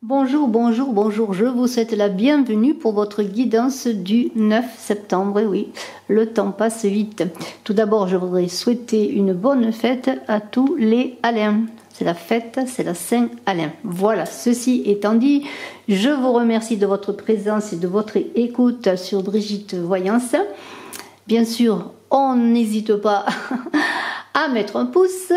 Bonjour, bonjour, bonjour, je vous souhaite la bienvenue pour votre guidance du 9 septembre. Et oui, le temps passe vite. Tout d'abord, je voudrais souhaiter une bonne fête à tous les Alains. C'est la fête, c'est la Saint-Alain. Voilà, ceci étant dit, je vous remercie de votre présence et de votre écoute sur Brigitte Voyance. Bien sûr, on n'hésite pas à mettre un pouce,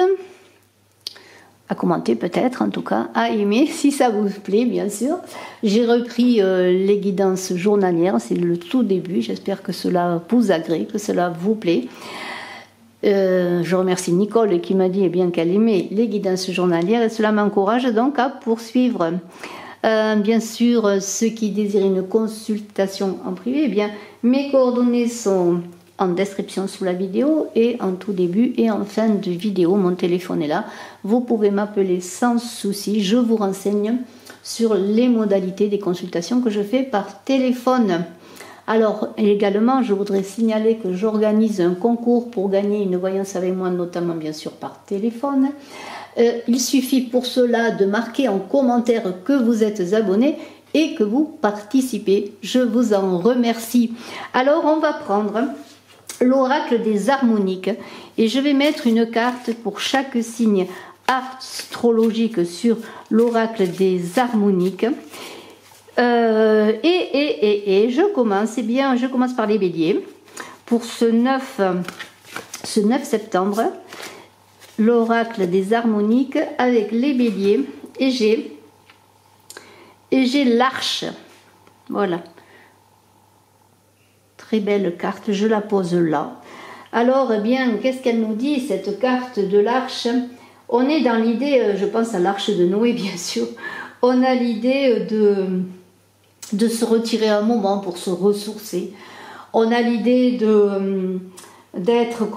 à commenter peut-être, en tout cas, à aimer si ça vous plaît, bien sûr. J'ai repris les guidances journalières, c'est le tout début, j'espère que cela vous agrée, que cela vous plaît. Je remercie Nicole qui m'a dit qu'elle aimait les guidances journalières et cela m'encourage donc à poursuivre. Bien sûr, ceux qui désirent une consultation en privé, mes coordonnées sont en description sous la vidéo et en tout début et en fin de vidéo, mon téléphone est là. Vous pouvez m'appeler sans souci, je vous renseigne sur les modalités des consultations que je fais par téléphone. Alors également, je voudrais signaler que j'organise un concours pour gagner une voyance avec moi, notamment bien sûr par téléphone. Il suffit pour cela de marquer en commentaire que vous êtes abonné et que vous participez. Je vous en remercie. Alors on va prendre l'oracle des harmoniques et je vais mettre une carte pour chaque signe astrologique sur l'oracle des harmoniques. Je commence, je commence par les béliers pour ce 9 septembre, l'oracle des harmoniques avec les béliers et j'ai l'arche. Voilà. Très belle carte, je la pose là. Alors, qu'est-ce qu'elle nous dit, cette carte de l'arche? On est dans l'idée, je pense à l'arche de Noé, bien sûr. On a l'idée de se retirer un moment pour se ressourcer. On a l'idée d'être,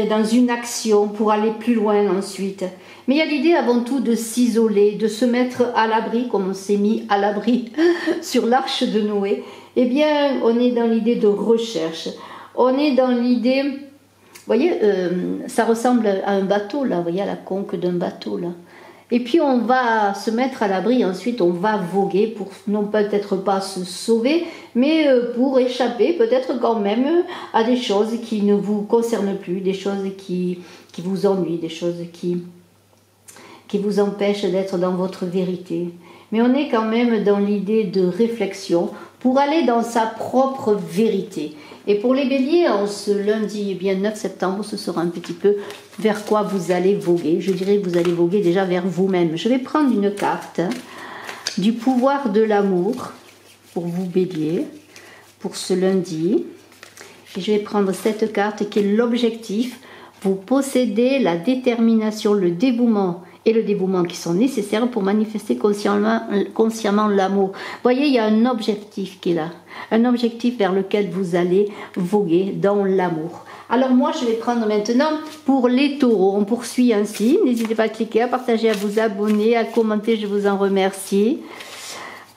dans une action pour aller plus loin ensuite. Mais il y a l'idée avant tout de s'isoler, de se mettre à l'abri, comme on s'est mis à l'abri sur l'arche de Noé. On est dans l'idée de recherche. On est dans l'idée, vous voyez, ça ressemble à un bateau, là, vous voyez, à la conque d'un bateau, là. Et puis on va se mettre à l'abri, ensuite on va voguer pour non peut-être pas se sauver, mais pour échapper peut-être quand même à des choses qui ne vous concernent plus, des choses qui vous ennuient, des choses qui vous empêchent d'être dans votre vérité. Mais on est quand même dans l'idée de réflexion pour aller dans sa propre vérité. Et pour les béliers, en ce lundi 9 septembre, ce sera un petit peu vers quoi vous allez voguer. Je dirais que vous allez voguer déjà vers vous-même. Je vais prendre une carte du pouvoir de l'amour pour vous béliers, pour ce lundi. Et je vais prendre cette carte qui est l'objectif. Vous possédez la détermination, le dévouement et le dévouement qui sont nécessaires pour manifester consciemment l'amour. Vous voyez, il y a un objectif qui est là, un objectif vers lequel vous allez voguer dans l'amour. Alors moi, je vais prendre maintenant pour les taureaux. On poursuit ainsi. N'hésitez pas à cliquer, à partager, à vous abonner, à commenter, je vous en remercie.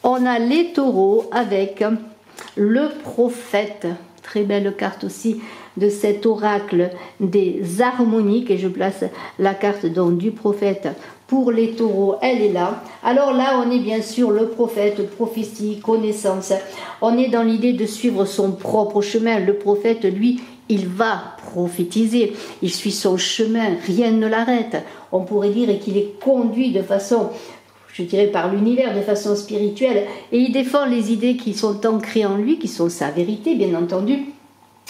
On a les taureaux avec le prophète. Très belle carte aussi de cet oracle des harmoniques et je place la carte donc du prophète pour les taureaux, elle est là. Alors là on est bien sûr le prophète, prophétie, connaissance, on est dans l'idée de suivre son propre chemin. Le prophète lui il va prophétiser, il suit son chemin, rien ne l'arrête. On pourrait dire qu'il est conduit de façon, je dirais par l'univers, de façon spirituelle, et il défend les idées qui sont ancrées en lui, qui sont sa vérité bien entendu.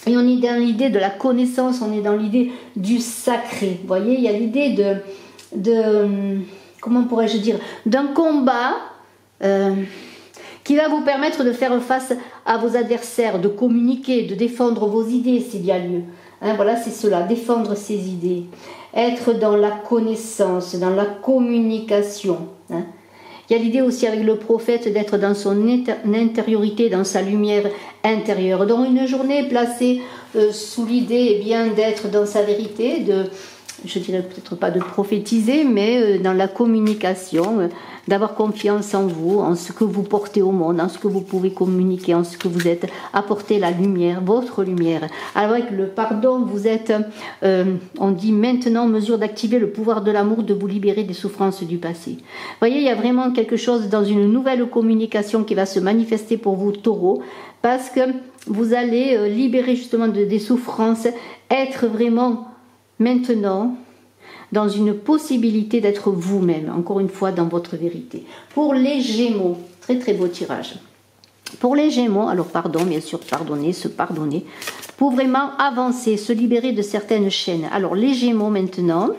Et on est dans l'idée de la connaissance, on est dans l'idée du sacré. Vous voyez, il y a l'idée comment pourrais-je dire, d'un combat qui va vous permettre de faire face à vos adversaires, de communiquer, de défendre vos idées s'il y a lieu. Voilà, c'est cela, défendre ses idées. Être dans la connaissance, dans la communication. Il y a l'idée aussi avec le prophète d'être dans son intériorité, dans sa lumière intérieure. Dans une journée placée sous l'idée d'être dans sa vérité, je dirais peut-être pas de prophétiser, mais dans la communication, d'avoir confiance en vous, en ce que vous portez au monde, en ce que vous pouvez communiquer, en ce que vous êtes, apporter la lumière, votre lumière. Alors avec le pardon, vous êtes, on dit maintenant en mesure d'activer le pouvoir de l'amour, de vous libérer des souffrances du passé. Vous voyez, il y a vraiment quelque chose dans une nouvelle communication qui va se manifester pour vous, Taureau, parce que vous allez libérer justement des souffrances, être vraiment maintenant dans une possibilité d'être vous-même, encore une fois dans votre vérité. Pour les Gémeaux, très très beau tirage. Pour les Gémeaux, alors pardon, bien sûr, pardonner, se pardonner, pour vraiment avancer, se libérer de certaines chaînes. Alors les Gémeaux maintenant,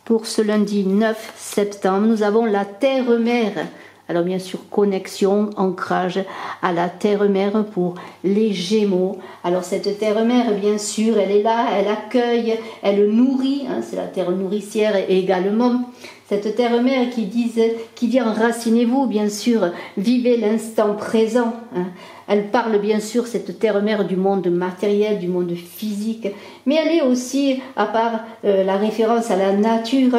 pour ce lundi 9 septembre, nous avons la Terre-Mère. Alors bien sûr, connexion, ancrage à la terre-mère pour les Gémeaux. Alors cette terre-mère, bien sûr, elle est là, elle accueille, elle nourrit, hein, c'est la terre nourricière également. Cette terre-mère qui dit enracinez-vous, bien sûr, vivez l'instant présent. Hein. Elle parle bien sûr, cette terre-mère, du monde matériel, du monde physique, mais elle est aussi, à part la référence à la nature,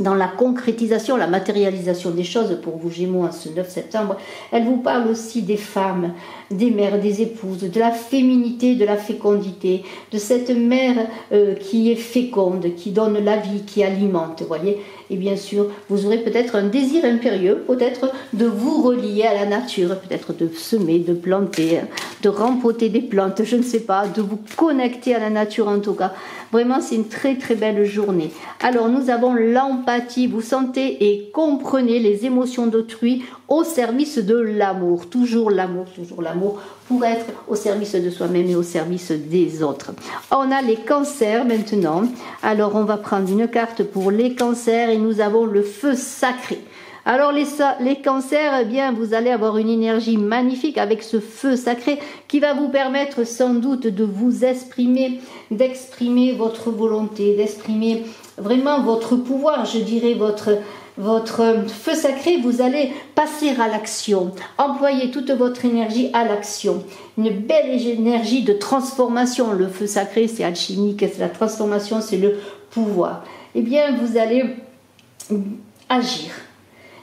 dans la concrétisation, la matérialisation des choses pour vous Gémeaux en ce 9 septembre, elle vous parle aussi des femmes, des mères, des épouses, de la féminité, de la fécondité, de cette mère qui est féconde, qui donne la vie, qui alimente, vous voyez. Et bien sûr, vous aurez peut-être un désir impérieux, peut-être de vous relier à la nature, peut-être de semer, de planter, de rempoter des plantes, je ne sais pas, de vous connecter à la nature en tout cas. Vraiment, c'est une très très belle journée. Alors, nous avons l'empathie. Vous sentez et comprenez les émotions d'autrui au service de l'amour. Toujours l'amour pour être au service de soi-même et au service des autres. On a les cancers maintenant. Alors, on va prendre une carte pour les cancers et nous avons le feu sacré. Alors les cancers, eh bien, vous allez avoir une énergie magnifique avec ce feu sacré qui va vous permettre sans doute de vous exprimer, d'exprimer votre volonté, d'exprimer vraiment votre pouvoir, je dirais votre feu sacré, vous allez passer à l'action, employer toute votre énergie à l'action. Une belle énergie de transformation. Le feu sacré, c'est alchimique, c'est la transformation, c'est le pouvoir. Eh bien, vous allez agir,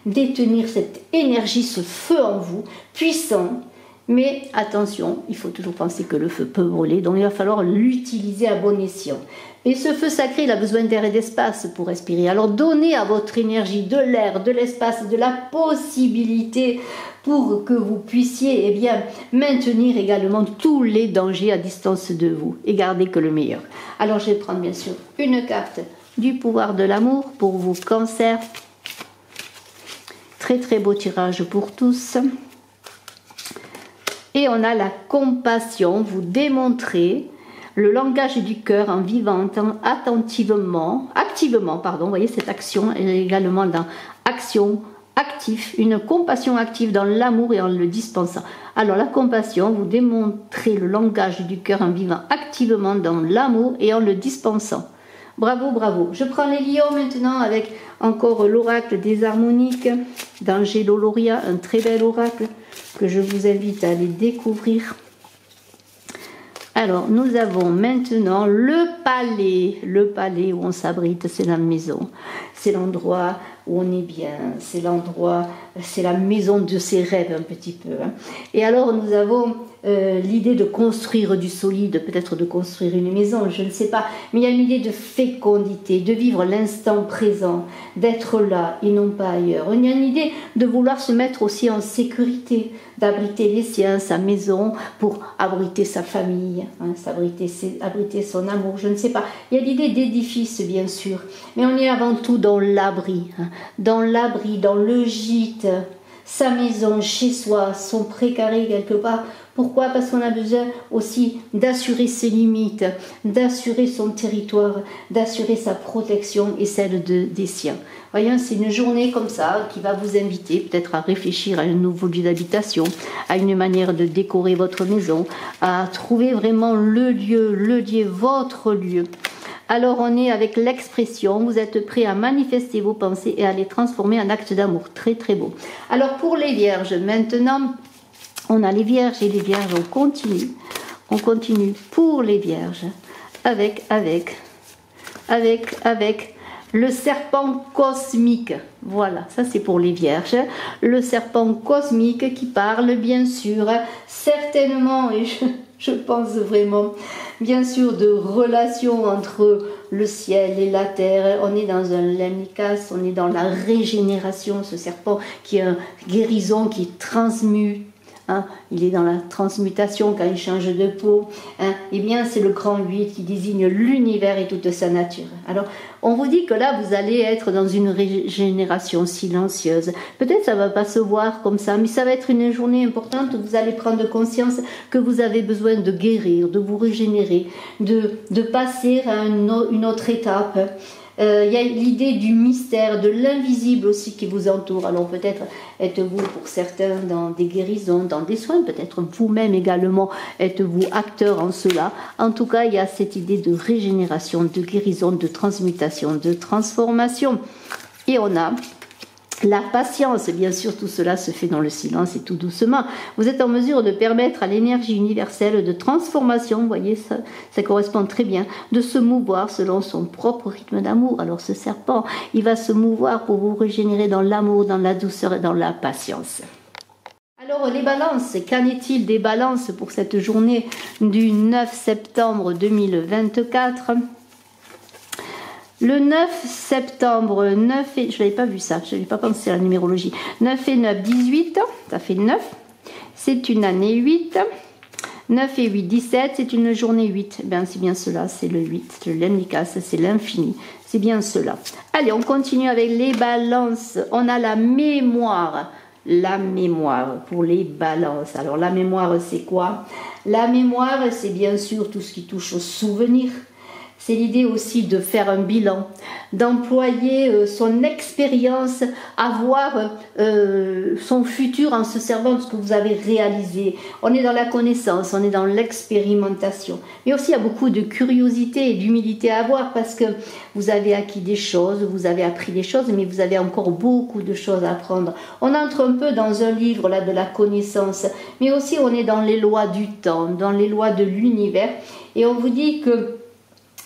détenir cette énergie, ce feu en vous, puissant. Mais attention, il faut toujours penser que le feu peut brûler, donc il va falloir l'utiliser à bon escient. Et ce feu sacré, il a besoin d'air et d'espace pour respirer. Alors donnez à votre énergie de l'air, de l'espace, de la possibilité pour que vous puissiez bien, maintenir également tous les dangers à distance de vous et garder que le meilleur. Alors je vais prendre bien sûr une carte du pouvoir de l'amour pour vous, Cancer. Très très beau tirage pour tous. Et on a la compassion, vous démontrez le langage du cœur en vivant activement, vous voyez cette action, elle est également dans action, actif, une compassion active dans l'amour et en le dispensant. Alors la compassion, vous démontrez le langage du cœur en vivant activement dans l'amour et en le dispensant. Bravo, bravo. Je prends les lions maintenant avec encore l'oracle des harmoniques d'Angelo Lauria, un très bel oracle que je vous invite à aller découvrir. Alors, nous avons maintenant le palais où on s'abrite, c'est la maison, c'est l'endroit où on est bien, c'est l'endroit, c'est la maison de ses rêves un petit peu. Hein. Et alors, nous avons l'idée de construire du solide, peut-être de construire une maison, je ne sais pas, mais il y a une idée de fécondité, de vivre l'instant présent, d'être là et non pas ailleurs. Il y a une idée de vouloir se mettre aussi en sécurité, d'abriter les siens, sa maison, pour abriter sa famille, hein, abriter son amour, je ne sais pas. Il y a l'idée d'édifice, bien sûr, mais on est avant tout dans l'abri, hein, dans le gîte, sa maison, chez soi, son précaré quelque part. Pourquoi? Parce qu'on a besoin aussi d'assurer ses limites, d'assurer son territoire, d'assurer sa protection et celle des siens. Voyons, c'est une journée comme ça qui va vous inviter peut-être à réfléchir à un nouveau lieu d'habitation, à une manière de décorer votre maison, à trouver vraiment le lieu, votre lieu. Alors on est avec l'expression, vous êtes prêt à manifester vos pensées et à les transformer en actes d'amour. Très très beau. Alors pour les vierges, maintenant, on a les vierges et les vierges, on continue pour les vierges avec avec le serpent cosmique. Voilà, ça c'est pour les vierges. Le serpent cosmique qui parle bien sûr, certainement, et je pense vraiment, bien sûr, de relations entre le ciel et la terre. On est dans un lemnikas, on est dans la régénération, ce serpent qui est un guérison, qui transmute. Hein, il est dans la transmutation quand il change de peau. Hein, eh bien, c'est le grand 8 qui désigne l'univers et toute sa nature. Alors, on vous dit que là, vous allez être dans une régénération silencieuse. Peut-être ça ne va pas se voir comme ça, mais ça va être une journée importante où vous allez prendre conscience que vous avez besoin de guérir, de vous régénérer, de passer à une autre étape. Il y a l'idée du mystère, de l'invisible aussi qui vous entoure. Alors peut-être êtes-vous pour certains dans des guérisons, dans des soins, peut-être vous-même également êtes-vous acteur en cela. En tout cas, il y a cette idée de régénération, de guérison, de transmutation, de transformation. Et on a la patience, bien sûr, tout cela se fait dans le silence et tout doucement. Vous êtes en mesure de permettre à l'énergie universelle de transformation, vous voyez, ça correspond très bien, de se mouvoir selon son propre rythme d'amour. Alors ce serpent, il va se mouvoir pour vous régénérer dans l'amour, dans la douceur et dans la patience. Alors les balances, qu'en est-il des balances pour cette journée du 9 septembre 2024 ? Le 9 septembre, 9 et, je n'avais pas vu ça, je n'avais pas pensé à la numérologie. 9 et 9, 18, ça fait 9. C'est une année 8. 9 et 8, 17, c'est une journée 8. Ben, c'est bien cela, c'est le 8. Le lemnikas, c'est l'infini. C'est bien cela. Allez, on continue avec les balances. On a la mémoire. La mémoire pour les balances. Alors la mémoire, c'est quoi? La mémoire, c'est bien sûr tout ce qui touche aux souvenirs. C'est l'idée aussi de faire un bilan, d'employer son expérience, à voir son futur en se servant de ce que vous avez réalisé. On est dans la connaissance, on est dans l'expérimentation. Mais aussi, il y a beaucoup de curiosité et d'humilité à avoir parce que vous avez acquis des choses, vous avez appris des choses, mais vous avez encore beaucoup de choses à apprendre. On entre un peu dans un livre là de la connaissance, mais aussi on est dans les lois du temps, dans les lois de l'univers. Et on vous dit que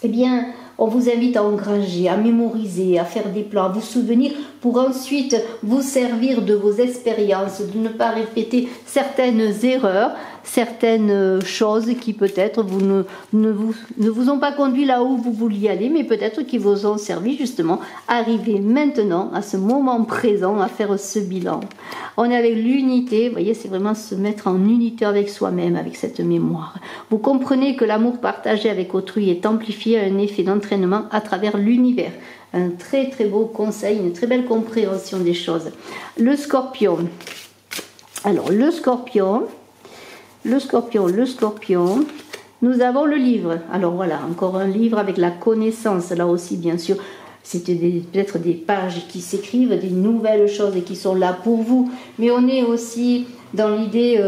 eh bien, on vous invite à engranger, à mémoriser, à faire des plans, à vous souvenir pour ensuite vous servir de vos expériences, de ne pas répéter certaines erreurs, certaines choses qui peut-être ne vous ont pas conduit là où vous vouliez aller, mais peut-être qui vous ont servi justement à arriver maintenant, à ce moment présent, à faire ce bilan. On est avec l'unité, vous voyez, c'est vraiment se mettre en unité avec soi-même, avec cette mémoire. Vous comprenez que l'amour partagé avec autrui est amplifié à un effet d'entraînement à travers l'univers. Un très très beau conseil, une très belle compréhension des choses. Le scorpion. Alors le scorpion, nous avons le livre. Alors voilà, encore un livre avec la connaissance, là aussi bien sûr. C'était peut-être des pages qui s'écrivent, des nouvelles choses et qui sont là pour vous. Mais on est aussi dans l'idée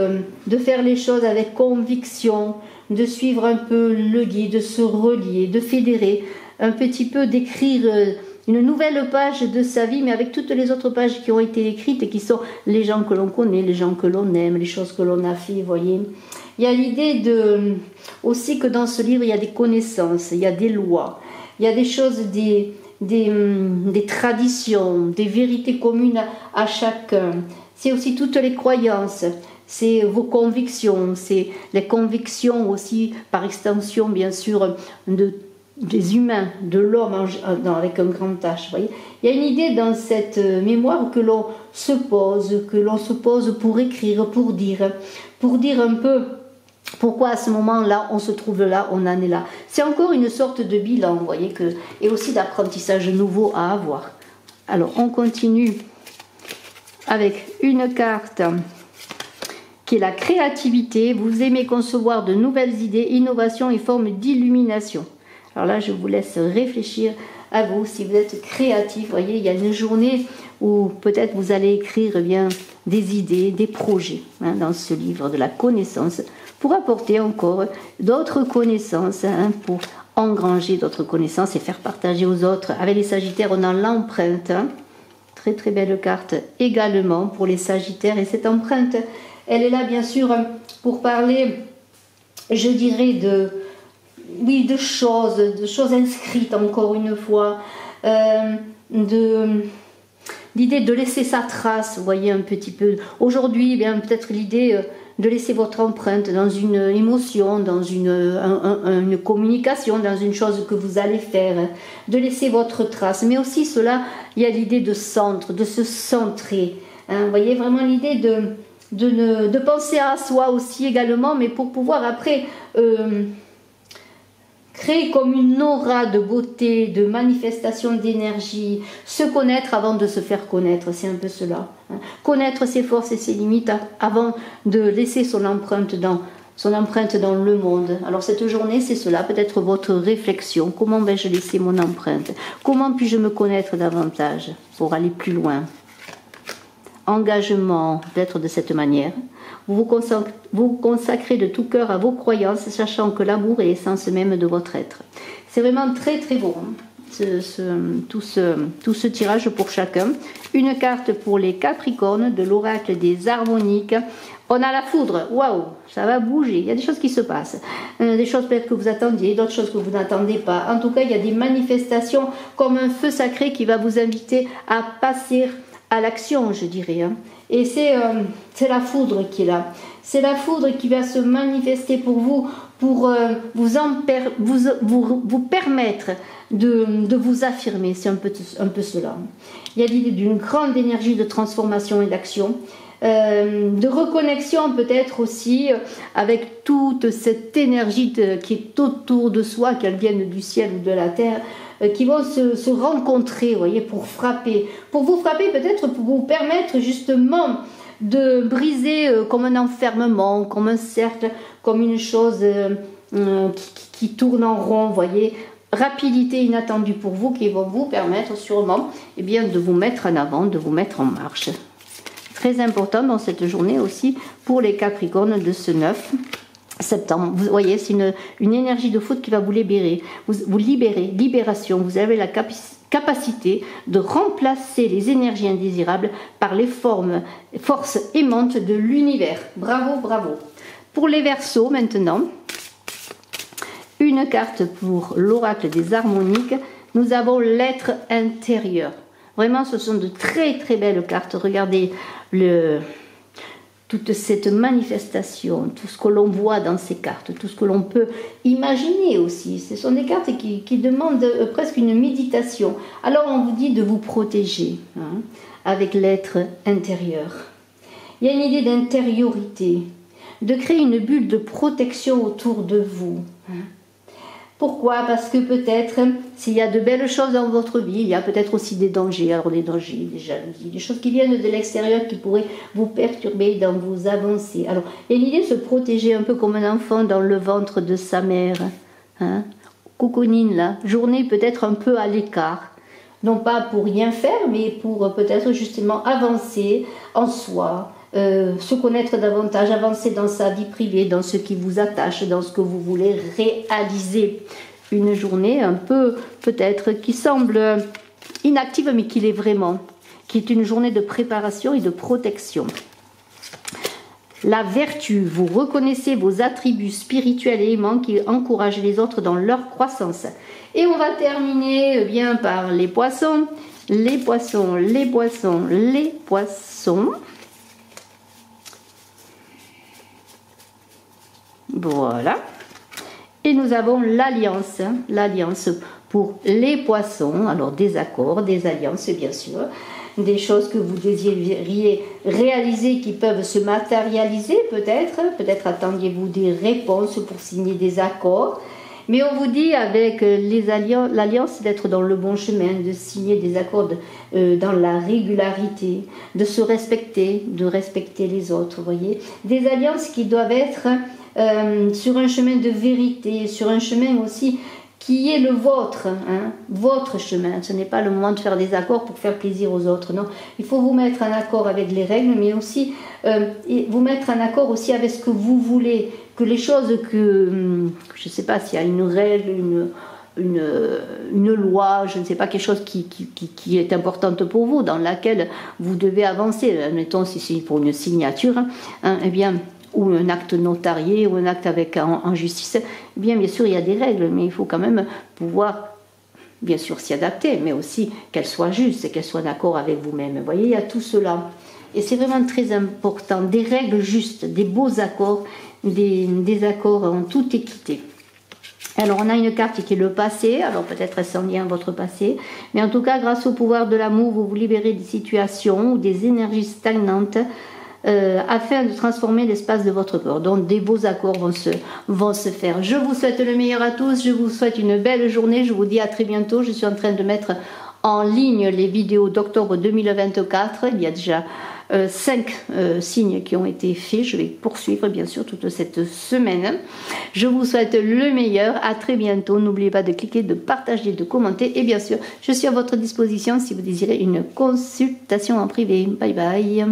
de faire les choses avec conviction, de suivre un peu le guide, de se relier, de fédérer, un petit peu d'écrire une nouvelle page de sa vie, mais avec toutes les autres pages qui ont été écrites et qui sont les gens que l'on connaît, les gens que l'on aime, les choses que l'on a fait, vous voyez. Il y a l'idée aussi que dans ce livre, il y a des connaissances, il y a des lois, il y a des choses, des traditions, des vérités communes à chacun. C'est aussi toutes les croyances, c'est vos convictions, c'est les convictions aussi, par extension, bien sûr, des humains, de l'homme avec un grand H. Voyez, il y a une idée dans cette mémoire que l'on se pose pour écrire, pour dire un peu pourquoi à ce moment-là on se trouve là, on en est là. C'est encore une sorte de bilan, vous voyez, et aussi d'apprentissage nouveau à avoir. Alors on continue avec une carte qui est la créativité. Vous aimez concevoir de nouvelles idées, innovations et formes d'illumination. Alors là, je vous laisse réfléchir à vous. Si vous êtes créatif, vous voyez, il y a une journée où peut-être vous allez écrire des idées, des projets dans ce livre de la connaissance pour apporter encore d'autres connaissances, pour engranger d'autres connaissances et faire partager aux autres. Avec les Sagittaires, on a l'empreinte. Très très belle carte également pour les Sagittaires. Et cette empreinte, elle est là bien sûr pour parler, je dirais, oui, de choses inscrites encore une fois, l'idée de laisser sa trace, vous voyez un petit peu. Aujourd'hui, bien peut-être l'idée de laisser votre empreinte dans une émotion, dans une communication, dans une chose que vous allez faire, de laisser votre trace. Mais aussi cela, il y a l'idée de centre, de se centrer. Hein, vous voyez vraiment l'idée de penser à soi aussi également, mais pour pouvoir après créer comme une aura de beauté, de manifestation d'énergie, se connaître avant de se faire connaître, c'est un peu cela. Hein. Connaître ses forces et ses limites avant de laisser son empreinte dans le monde. Alors cette journée, c'est cela, peut-être votre réflexion. Comment vais-je laisser mon empreinte? Comment puis-je me connaître davantage pour aller plus loin? Engagement, peut-être de cette manière. Vous consacrez de tout cœur à vos croyances, sachant que l'amour est l'essence même de votre être. C'est vraiment très très beau, hein, tout ce tirage pour chacun. Une carte pour les Capricornes de l'oracle des harmoniques. On a la foudre, waouh, ça va bouger, il y a des choses qui se passent. Des choses peut-être que vous attendiez, d'autres choses que vous n'attendez pas. En tout cas, il y a des manifestations comme un feu sacré qui va vous inviter à passer à l'action, je dirais. Hein. Et c'est la foudre qui est là. C'est la foudre qui va se manifester pour vous, pour vous permettre de vous affirmer. C'est un peu cela. Il y a l'idée d'une grande énergie de transformation et d'action. De reconnexion peut-être aussi avec toute cette énergie qui est autour de soi, qu'elle vienne du ciel ou de la terre, qui vont se rencontrer, vous voyez, pour frapper. Pour vous frapper peut-être, pour vous permettre justement de briser comme un enfermement, comme un cercle, comme une chose qui tourne en rond, vous voyez. Rapidité inattendue pour vous qui vont vous permettre sûrement eh bien, de vous mettre en avant, de vous mettre en marche. Très important dans cette journée aussi pour les Capricornes de ce 9 septembre. Vous voyez, c'est une énergie de foudre qui va vous libérer. Vous libérez, libération. Vous avez la capacité de remplacer les énergies indésirables par les forces aimantes de l'univers. Bravo, bravo. Pour les Verseaux maintenant, une carte pour l'oracle des harmoniques. Nous avons l'être intérieur. Vraiment, ce sont de très très belles cartes. Regardez toute cette manifestation, tout ce que l'on voit dans ces cartes, tout ce que l'on peut imaginer aussi. Ce sont des cartes qui demandent presque une méditation. Alors on vous dit de vous protéger avec l'être intérieur. Il y a une idée d'intériorité, de créer une bulle de protection autour de vous. Pourquoi? Parce que peut-être, s'il y a de belles choses dans votre vie, il y a peut-être aussi des dangers. Alors des dangers, des jalousies, des choses qui viennent de l'extérieur qui pourraient vous perturber dans vos avancées. Alors, il y a l'idée de se protéger un peu comme un enfant dans le ventre de sa mère. Hein? Cocooning là, journée peut-être un peu à l'écart. Non pas pour rien faire, mais pour peut-être justement avancer en soi. Se connaître davantage, avancer dans sa vie privée, dans ce qui vous attache, dans ce que vous voulez réaliser. Une journée un peu, peut-être, qui semble inactive, mais qui l'est vraiment, qui est une journée de préparation et de protection. La vertu, vous reconnaissez vos attributs spirituels et aimants qui encouragent les autres dans leur croissance. Et on va terminer bien par les poissons. Les poissons, les poissons, les poissons. Voilà. Et nous avons l'alliance. L'alliance pour les poissons. Alors des accords, des alliances bien sûr. Des choses que vous désiriez réaliser qui peuvent se matérialiser peut-être. Peut-être attendiez-vous des réponses pour signer des accords. Mais on vous dit avec l'alliance d'être dans le bon chemin, de signer des accords dans la régularité, de se respecter, de respecter les autres, vous voyez. Des alliances qui doivent être sur un chemin de vérité, sur un chemin aussi qui est le vôtre, hein, votre chemin. Ce n'est pas le moment de faire des accords pour faire plaisir aux autres, non. Il faut vous mettre en accord avec les règles, mais aussi vous mettre en accord aussi avec ce que vous voulez, que les choses que, je ne sais pas s'il y a une règle, une loi, je ne sais pas, quelque chose qui est importante pour vous, dans laquelle vous devez avancer, admettons si c'est pour une signature, hein, eh bien, ou un acte notarié, ou un acte avec en justice, bien sûr, il y a des règles, mais il faut quand même pouvoir, bien sûr, s'y adapter, mais aussi qu'elles soient justes et qu'elles soient d'accord avec vous-même. Vous voyez, il y a tout cela. Et c'est vraiment très important, des règles justes, des beaux accords, des accords en toute équité. Alors on a une carte qui est le passé, alors peut-être est-ce en lien à votre passé, mais en tout cas grâce au pouvoir de l'amour, vous vous libérez des situations ou des énergies stagnantes afin de transformer l'espace de votre corps. Donc des beaux accords vont se faire. Je vous souhaite le meilleur à tous, je vous souhaite une belle journée, je vous dis à très bientôt. Je suis en train de mettre en ligne les vidéos d'octobre 2024, il y a déjà 5 signes qui ont été faits. Je vais poursuivre bien sûr toute cette semaine. Je vous souhaite le meilleur, à très bientôt. N'oubliez pas de cliquer, de partager, de commenter et bien sûr je suis à votre disposition si vous désirez une consultation en privé. Bye bye.